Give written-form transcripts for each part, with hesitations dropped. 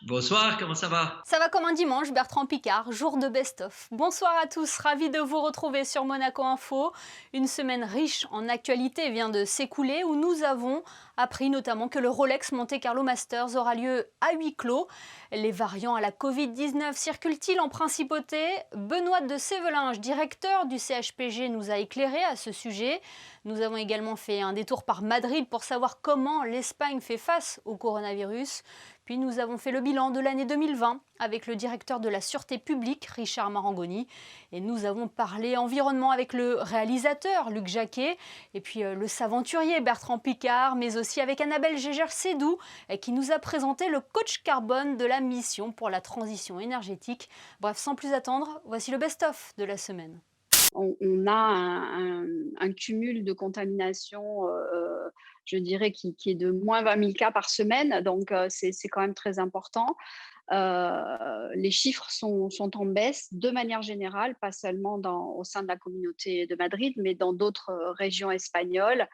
Bonsoir, comment ça va? Ça va comme un dimanche, Bertrand Picard, jour de best-of. Bonsoir à tous, ravi de vous retrouver sur Monaco Info. Une semaine riche en actualité vient de s'écouler où nous avons appris notamment que le Rolex Monte Carlo Masters aura lieu à huis clos. Les variants à la Covid-19 circulent-ils en principauté? Benoît de Sévelinge, directeur du CHPG, nous a éclairé à ce sujet. Nous avons également fait un détour par Madrid pour savoir comment l'Espagne fait face au coronavirus. Puis nous avons fait le bilan de l'année 2020 avec le directeur de la Sûreté publique, Richard Marangoni. Et nous avons parlé environnement avec le réalisateur, Luc Jacquet. Et puis le saventurier, Bertrand Picard, mais aussi avec Annabelle Gégère-Sédou, qui nous a présenté le coach carbone de la mission pour la transition énergétique. Bref, sans plus attendre, voici le best-of de la semaine. On a un cumul de contamination, je dirais, qui est de moins 20 000 cas par semaine, donc c'est quand même très important. Les chiffres sont en baisse de manière générale, pas seulement au sein de la communauté de Madrid, mais dans d'autres régions espagnoles,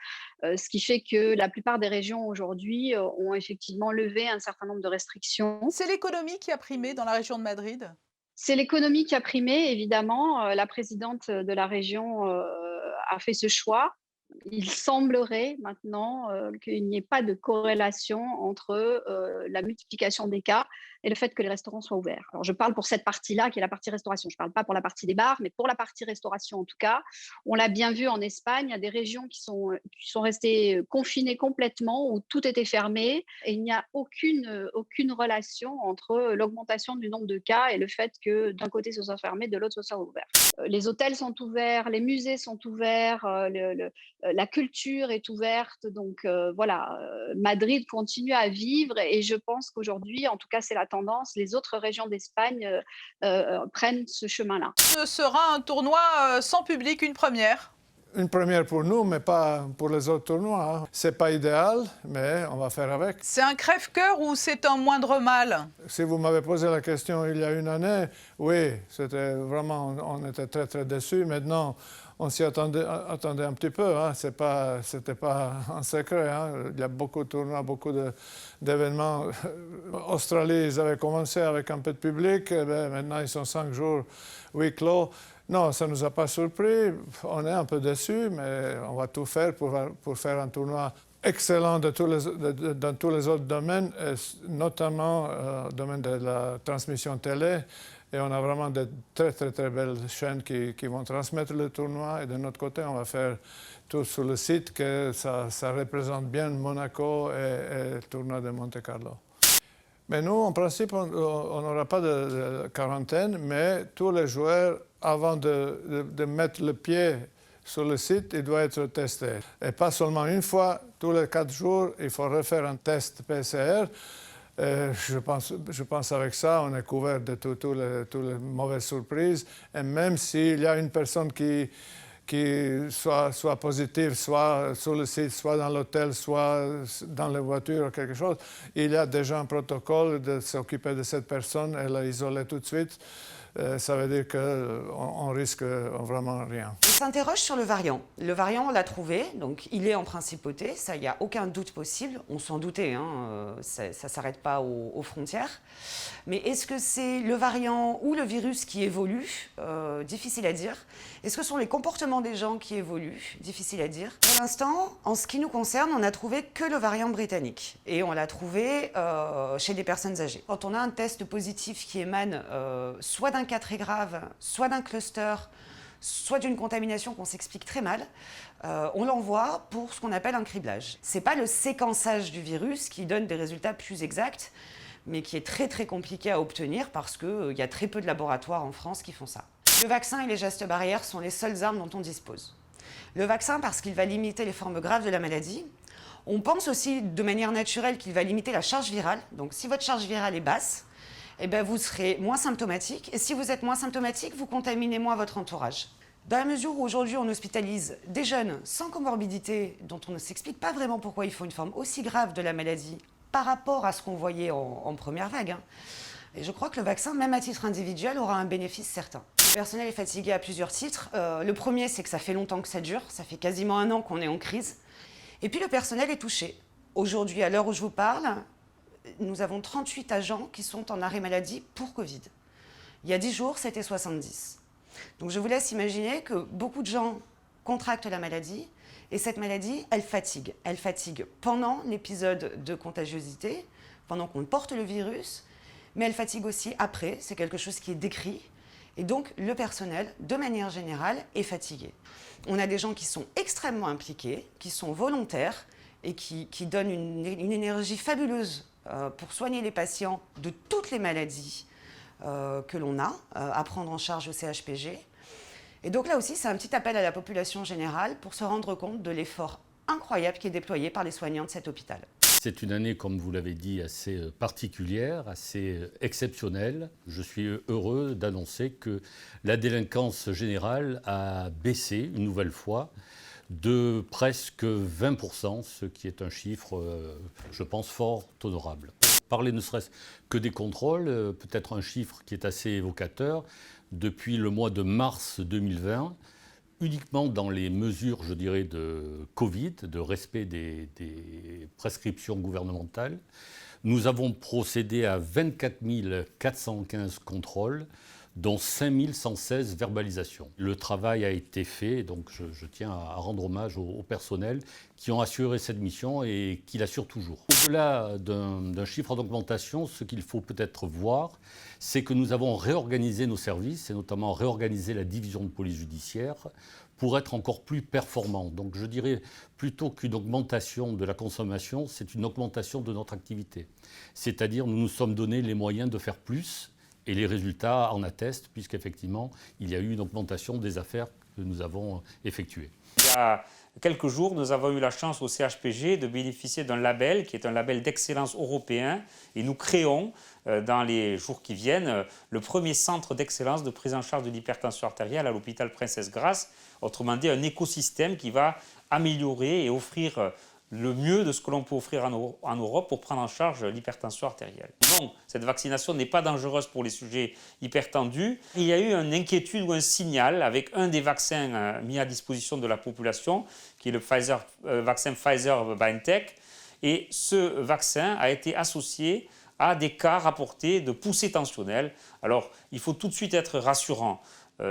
ce qui fait que la plupart des régions aujourd'hui ont effectivement levé un certain nombre de restrictions. C'est l'économie qui a primé dans la région de Madrid? C'est l'économie qui a primé, évidemment. La présidente de la région a fait ce choix. Il semblerait maintenant qu'il n'y ait pas de corrélation entre la multiplication des cas et le fait que les restaurants soient ouverts. Alors, je parle pour cette partie-là, qui est la partie restauration. Je ne parle pas pour la partie des bars, mais pour la partie restauration, en tout cas. On l'a bien vu en Espagne, il y a des régions qui sont restées confinées complètement, où tout était fermé, et il n'y a aucune relation entre l'augmentation du nombre de cas et le fait que d'un côté ce soit fermé, de l'autre ce soit ouvert. Les hôtels sont ouverts, les musées sont ouverts, la culture est ouverte. Donc voilà, Madrid continue à vivre et je pense qu'aujourd'hui, en tout cas c'est la tendance, les autres régions d'Espagne prennent ce chemin-là. Ce sera un tournoi sans public, une première. Une première pour nous, mais pas pour les autres tournois, hein. C'est pas idéal, mais on va faire avec. C'est un crève-cœur ou c'est un moindre mal? Si vous m'avez posé la question il y a une année, oui, c'était vraiment, on était très très déçus. Maintenant, on s'y attendait un petit peu, hein. C'était pas un secret, hein. Il y a beaucoup de tournois, beaucoup d'événements. Australie, ils avaient commencé avec un peu de public, et bien, maintenant ils sont 5 jours huis clos. Non, ça ne nous a pas surpris. On est un peu déçus, mais on va tout faire pour faire un tournoi excellent dans tous les autres domaines, et notamment le domaine de la transmission télé. Et on a vraiment de très, très, très belles chaînes qui vont transmettre le tournoi. Et de notre côté, on va faire tout sur le site, que ça représente bien Monaco et le tournoi de Monte Carlo. Mais nous, en principe, on n'aura pas de quarantaine, mais tous les joueurs, avant de mettre le pied sur le site, ils doivent être testés. Et pas seulement une fois, tous les 4 jours, il faut refaire un test PCR. Je pense avec ça, on est couvert de toutes les mauvaises surprises. Et même s'il y a une personne qui soit positive, soit sur le site, soit dans l'hôtel, soit dans les voitures ou quelque chose, il y a déjà un protocole de s'occuper de cette personne et l'isoler tout de suite. Ça veut dire qu'on risque vraiment rien. On s'interroge sur le variant. Le variant, on l'a trouvé, donc il est en principauté, ça, il n'y a aucun doute possible. On s'en doutait, hein, ça ne s'arrête pas aux frontières. Mais est-ce que c'est le variant ou le virus qui évolue? Difficile à dire. Est-ce que ce sont les comportements des gens qui évoluent? Difficile à dire. Pour l'instant, en ce qui nous concerne, on n'a trouvé que le variant britannique. Et on l'a trouvé chez des personnes âgées. Quand on a un test positif qui émane soit d'un cas très grave, soit d'un cluster, soit d'une contamination qu'on s'explique très mal, on l'envoie pour ce qu'on appelle un criblage. Ce n'est pas le séquençage du virus qui donne des résultats plus exacts, mais qui est très très compliqué à obtenir parce qu'il y a très peu de laboratoires en France qui font ça. Le vaccin et les gestes barrières sont les seules armes dont on dispose. Le vaccin parce qu'il va limiter les formes graves de la maladie. On pense aussi de manière naturelle qu'il va limiter la charge virale. Donc si votre charge virale est basse, eh bien, vous serez moins symptomatique. Et si vous êtes moins symptomatique, vous contaminez moins votre entourage. Dans la mesure où aujourd'hui on hospitalise des jeunes sans comorbidité, dont on ne s'explique pas vraiment pourquoi ils font une forme aussi grave de la maladie par rapport à ce qu'on voyait en première vague, hein. Et je crois que le vaccin, même à titre individuel, aura un bénéfice certain. Le personnel est fatigué à plusieurs titres. Le premier, c'est que ça fait longtemps que ça dure. Ça fait quasiment 1 an qu'on est en crise. Et puis le personnel est touché. Aujourd'hui, à l'heure où je vous parle, nous avons 38 agents qui sont en arrêt maladie pour Covid. Il y a 10 jours, c'était 70. Donc je vous laisse imaginer que beaucoup de gens contractent la maladie et cette maladie, elle fatigue. Elle fatigue pendant l'épisode de contagiosité, pendant qu'on porte le virus, mais elle fatigue aussi après, c'est quelque chose qui est décrit. Et donc le personnel, de manière générale, est fatigué. On a des gens qui sont extrêmement impliqués, qui sont volontaires et qui donnent une énergie fabuleuse pour soigner les patients de toutes les maladies que l'on a à prendre en charge au CHPG. Et donc là aussi, c'est un petit appel à la population générale pour se rendre compte de l'effort incroyable qui est déployé par les soignants de cet hôpital. C'est une année, comme vous l'avez dit, assez particulière, assez exceptionnelle. Je suis heureux d'annoncer que la délinquance générale a baissé une nouvelle fois de presque 20%, ce qui est un chiffre, je pense, fort honorable. Parler ne serait-ce que des contrôles, peut-être un chiffre qui est assez évocateur. Depuis le mois de mars 2020, uniquement dans les mesures, je dirais, de Covid, de respect des prescriptions gouvernementales, nous avons procédé à 24 415 contrôles, dont 5 116 verbalisations. Le travail a été fait, donc je tiens à rendre hommage au personnel qui ont assuré cette mission et qui l'assurent toujours. Au-delà d'un chiffre d'augmentation, ce qu'il faut peut-être voir, c'est que nous avons réorganisé nos services, et notamment réorganisé la division de police judiciaire, pour être encore plus performants. Donc je dirais plutôt qu'une augmentation de la consommation, c'est une augmentation de notre activité. C'est-à-dire nous nous sommes donné les moyens de faire plus, et les résultats en attestent, puisqu'effectivement, il y a eu une augmentation des affaires que nous avons effectuées. Il y a quelques jours, nous avons eu la chance au CHPG de bénéficier d'un label qui est un label d'excellence européen. Et nous créons, dans les jours qui viennent, le premier centre d'excellence de prise en charge de l'hypertension artérielle à l'hôpital Princesse Grace. Autrement dit, un écosystème qui va améliorer et offrir le mieux de ce que l'on peut offrir en Europe pour prendre en charge l'hypertension artérielle. Non, cette vaccination n'est pas dangereuse pour les sujets hypertendus. Il y a eu une inquiétude ou un signal avec un des vaccins mis à disposition de la population, qui est le vaccin Pfizer-BioNTech. Et ce vaccin a été associé à des cas rapportés de poussée tensionnelle. Alors, il faut tout de suite être rassurant.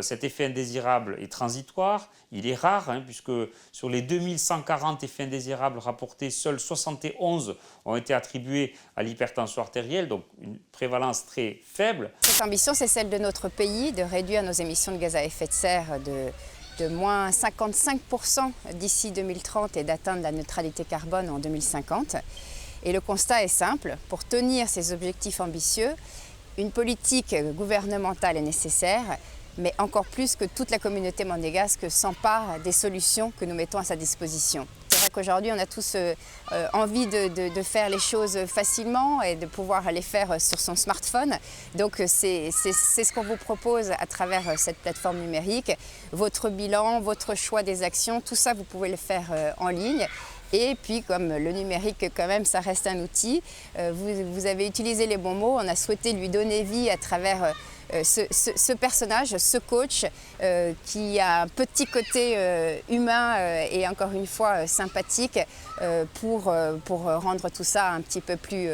Cet effet indésirable est transitoire, il est rare, puisque sur les 2140 effets indésirables rapportés, seuls 71 ont été attribués à l'hypertension artérielle, donc une prévalence très faible. Cette ambition, c'est celle de notre pays, de réduire nos émissions de gaz à effet de serre de moins 55% d'ici 2030 et d'atteindre la neutralité carbone en 2050. Et le constat est simple, pour tenir ces objectifs ambitieux, une politique gouvernementale est nécessaire, mais encore plus que toute la communauté monégasque s'empare des solutions que nous mettons à sa disposition. C'est vrai qu'aujourd'hui, on a tous envie de faire les choses facilement et de pouvoir les faire sur son smartphone. Donc c'est ce qu'on vous propose à travers cette plateforme numérique. Votre bilan, votre choix des actions, tout ça, vous pouvez le faire en ligne. Et puis, comme le numérique, quand même, ça reste un outil, vous avez utilisé les bons mots, on a souhaité lui donner vie à travers ce personnage, ce coach, qui a un petit côté humain et encore une fois sympathique pour rendre tout ça un petit peu plus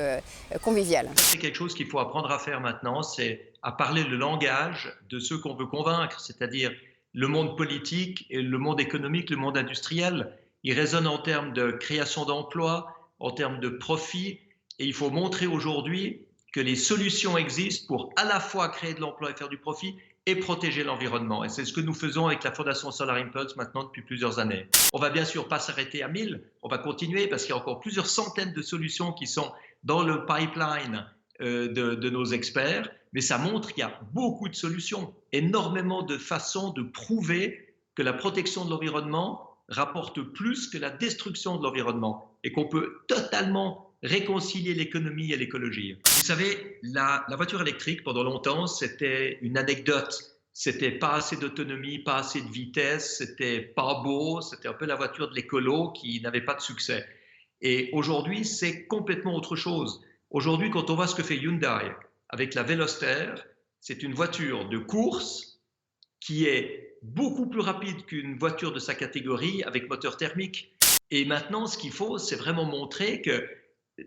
convivial. C'est quelque chose qu'il faut apprendre à faire maintenant, c'est à parler le langage de ceux qu'on veut convaincre, c'est-à-dire le monde politique, et le monde économique, le monde industriel. Il résonne en termes de création d'emplois, en termes de profit, et il faut montrer aujourd'hui que les solutions existent pour à la fois créer de l'emploi et faire du profit et protéger l'environnement. Et c'est ce que nous faisons avec la Fondation Solar Impulse maintenant depuis plusieurs années. On va bien sûr pas s'arrêter à 1000, on va continuer parce qu'il y a encore plusieurs centaines de solutions qui sont dans le pipeline de nos experts, mais ça montre qu'il y a beaucoup de solutions, énormément de façons de prouver que la protection de l'environnement rapporte plus que la destruction de l'environnement et qu'on peut totalement réconcilier l'économie et l'écologie. Vous savez, la voiture électrique, pendant longtemps, c'était une anecdote. C'était pas assez d'autonomie, pas assez de vitesse, c'était pas beau, c'était un peu la voiture de l'écolo qui n'avait pas de succès. Et aujourd'hui, c'est complètement autre chose. Aujourd'hui, quand on voit ce que fait Hyundai avec la Veloster, c'est une voiture de course qui est beaucoup plus rapide qu'une voiture de sa catégorie avec moteur thermique. Et maintenant, ce qu'il faut, c'est vraiment montrer que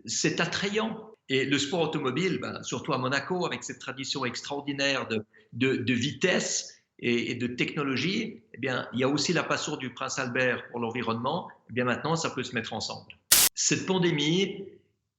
c'est attrayant. Et le sport automobile, surtout à Monaco, avec cette tradition extraordinaire de vitesse et de technologie, eh bien, il y a aussi la passion du prince Albert pour l'environnement. Eh bien, maintenant, ça peut se mettre ensemble. Cette pandémie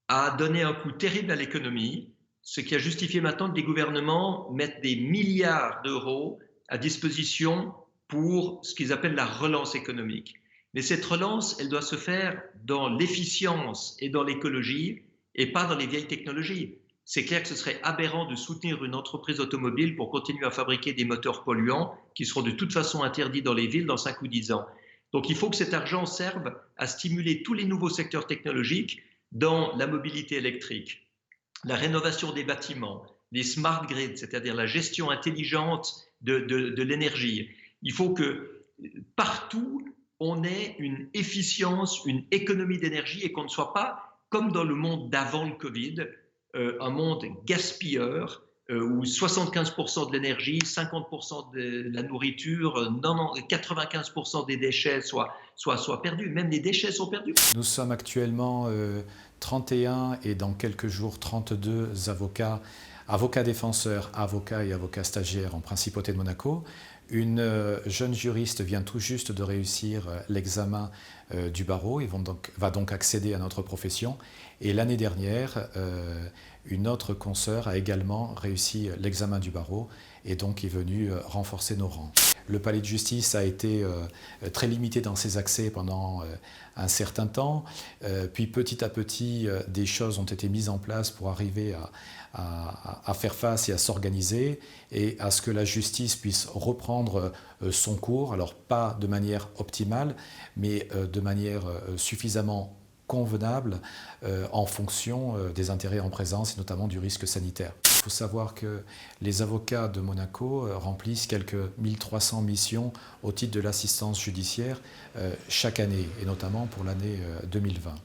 a donné un coup terrible à l'économie, ce qui a justifié maintenant que les gouvernements mettent des milliards d'euros à disposition pour ce qu'ils appellent la relance économique. Mais cette relance, elle doit se faire dans l'efficience et dans l'écologie et pas dans les vieilles technologies. C'est clair que ce serait aberrant de soutenir une entreprise automobile pour continuer à fabriquer des moteurs polluants qui seront de toute façon interdits dans les villes dans 5 ou 10 ans. Donc il faut que cet argent serve à stimuler tous les nouveaux secteurs technologiques dans la mobilité électrique, la rénovation des bâtiments, les smart grids, c'est-à-dire la gestion intelligente de l'énergie. Il faut que partout, on ait une efficience, une économie d'énergie et qu'on ne soit pas comme dans le monde d'avant le Covid, un monde gaspilleur où 75% de l'énergie, 50% de la nourriture, 95% des déchets soient perdus. Même les déchets sont perdus. Nous sommes actuellement 31 et dans quelques jours 32 avocats défenseurs, avocats et avocats stagiaires en Principauté de Monaco. Une jeune juriste vient tout juste de réussir l'examen du barreau et va donc accéder à notre profession. Et l'année dernière, une autre consoeur a également réussi l'examen du barreau et donc est venue renforcer nos rangs. Le palais de justice a été très limité dans ses accès pendant un certain temps. Puis petit à petit, des choses ont été mises en place pour arriver à faire face et à s'organiser et à ce que la justice puisse reprendre son cours. Alors pas de manière optimale, mais de manière suffisamment convenable en fonction des intérêts en présence et notamment du risque sanitaire. Il faut savoir que les avocats de Monaco remplissent quelques 1300 missions au titre de l'assistance judiciaire chaque année et notamment pour l'année 2020.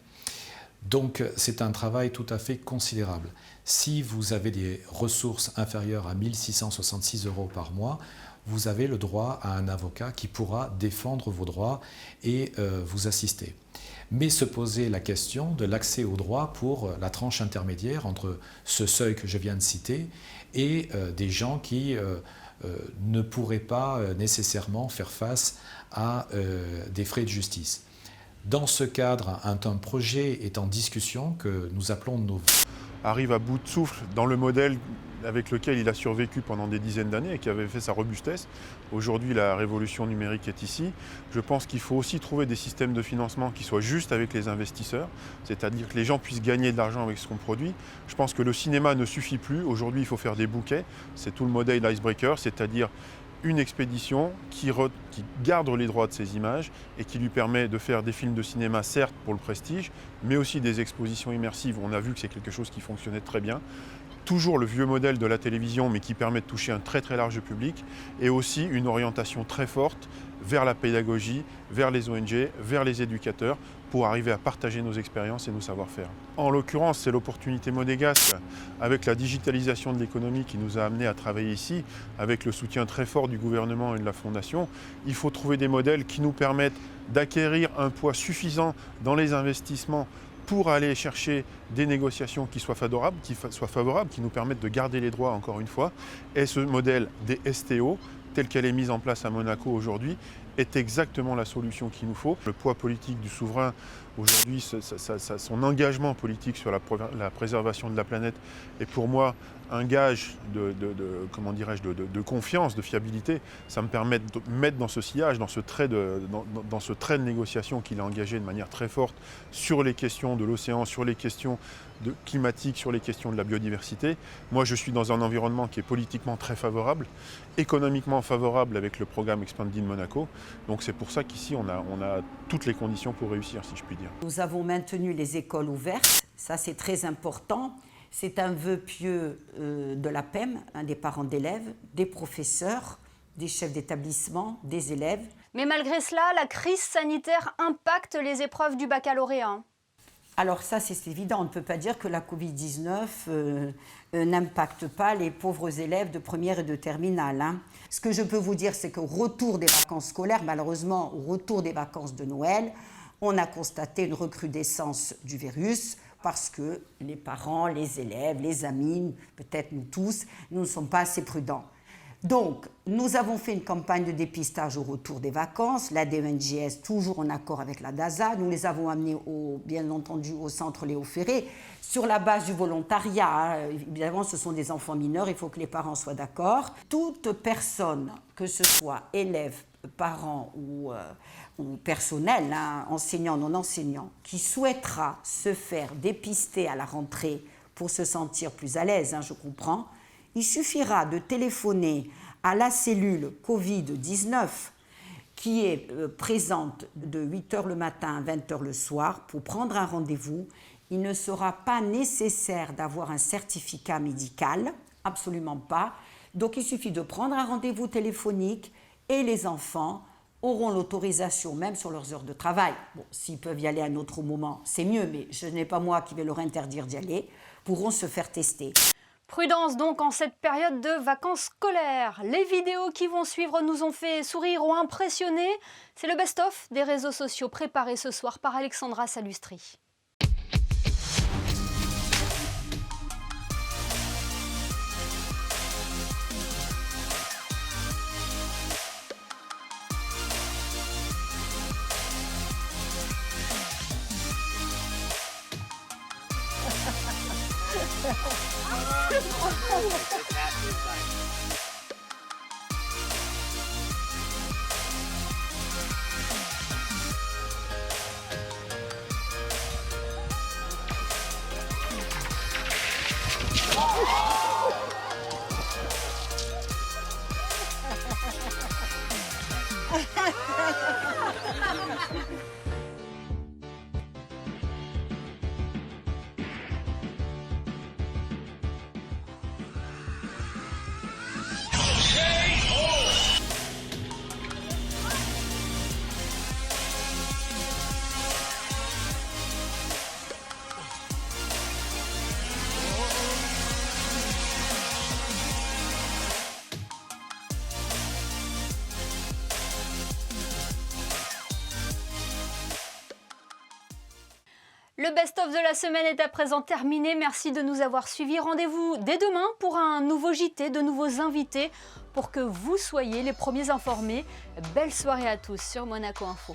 Donc c'est un travail tout à fait considérable. Si vous avez des ressources inférieures à 1 666 € par mois, vous avez le droit à un avocat qui pourra défendre vos droits et vous assister. Mais se poser la question de l'accès aux droits pour la tranche intermédiaire entre ce seuil que je viens de citer et des gens qui ne pourraient pas nécessairement faire face à des frais de justice. Dans ce cadre, un projet est en discussion que nous appelons de nos vœux. Arrive à bout de souffle dans le modèle avec lequel il a survécu pendant des dizaines d'années et qui avait fait sa robustesse. Aujourd'hui, la révolution numérique est ici. Je pense qu'il faut aussi trouver des systèmes de financement qui soient justes avec les investisseurs, c'est-à-dire que les gens puissent gagner de l'argent avec ce qu'on produit. Je pense que le cinéma ne suffit plus. Aujourd'hui, il faut faire des bouquets. C'est tout le modèle d'Icebreaker, c'est-à-dire une expédition qui garde les droits de ces images et qui lui permet de faire des films de cinéma, certes pour le prestige, mais aussi des expositions immersives. On a vu que c'est quelque chose qui fonctionnait très bien. Toujours le vieux modèle de la télévision, mais qui permet de toucher un très très large public, et aussi une orientation très forte vers la pédagogie, vers les ONG, vers les éducateurs, pour arriver à partager nos expériences et nos savoir-faire. En l'occurrence, c'est l'opportunité monégasque, avec la digitalisation de l'économie qui nous a amenés à travailler ici, avec le soutien très fort du gouvernement et de la Fondation. Il faut trouver des modèles qui nous permettent d'acquérir un poids suffisant dans les investissements pour aller chercher des négociations qui soient favorables, qui nous permettent de garder les droits encore une fois. Et ce modèle des STO, tel qu'elle est mise en place à Monaco aujourd'hui, est exactement la solution qu'il nous faut. Le poids politique du souverain, aujourd'hui, son engagement politique sur la préservation de la planète est pour moi un gage de confiance, de fiabilité. Ça me permet de mettre dans ce sillage, dans ce trait de négociation qu'il a engagé de manière très forte sur les questions de l'océan, sur les questions climatiques, sur les questions de la biodiversité. Moi, je suis dans un environnement qui est politiquement très favorable, économiquement favorable avec le programme Expanding Monaco. Donc c'est pour ça qu'ici, on a toutes les conditions pour réussir, si je puis dire. Nous avons maintenu les écoles ouvertes, ça c'est très important. C'est un vœu pieux de la PEM, des parents d'élèves, des professeurs, des chefs d'établissement, des élèves. Mais malgré cela, la crise sanitaire impacte les épreuves du baccalauréat. Alors ça, c'est évident. On ne peut pas dire que la Covid-19 n'impacte pas les pauvres élèves de première et de terminale. Ce que je peux vous dire, c'est qu'au retour des vacances scolaires, malheureusement, au retour des vacances de Noël, on a constaté une recrudescence du virus. parce que les parents, les élèves, les amis, peut-être nous tous, nous ne sommes pas assez prudents. Donc, nous avons fait une campagne de dépistage au retour des vacances, la DNGS toujours en accord avec la DASA. Nous les avons amenés, bien entendu, au centre Léo Ferré, sur la base du volontariat. Évidemment, ce sont des enfants mineurs, il faut que les parents soient d'accord. Toute personne, que ce soit élève, parents ou personnel, enseignant, non enseignant, qui souhaitera se faire dépister à la rentrée pour se sentir plus à l'aise, je comprends, il suffira de téléphoner à la cellule Covid-19 qui est présente de 8h le matin à 20h le soir pour prendre un rendez-vous. Il ne sera pas nécessaire d'avoir un certificat médical, absolument pas. Donc il suffit de prendre un rendez-vous téléphonique et les enfants auront l'autorisation, même sur leurs heures de travail. Bon, s'ils peuvent y aller à un autre moment, c'est mieux, mais ce n'est pas moi qui vais leur interdire d'y aller, pourront se faire tester. Prudence donc en cette période de vacances scolaires. Les vidéos qui vont suivre nous ont fait sourire ou impressionner. C'est le best-of des réseaux sociaux préparé ce soir par Alexandra Salustri. Le best-of de la semaine est à présent terminé. Merci de nous avoir suivis. Rendez-vous dès demain pour un nouveau JT, de nouveaux invités, pour que vous soyez les premiers informés. Belle soirée à tous sur Monaco Info.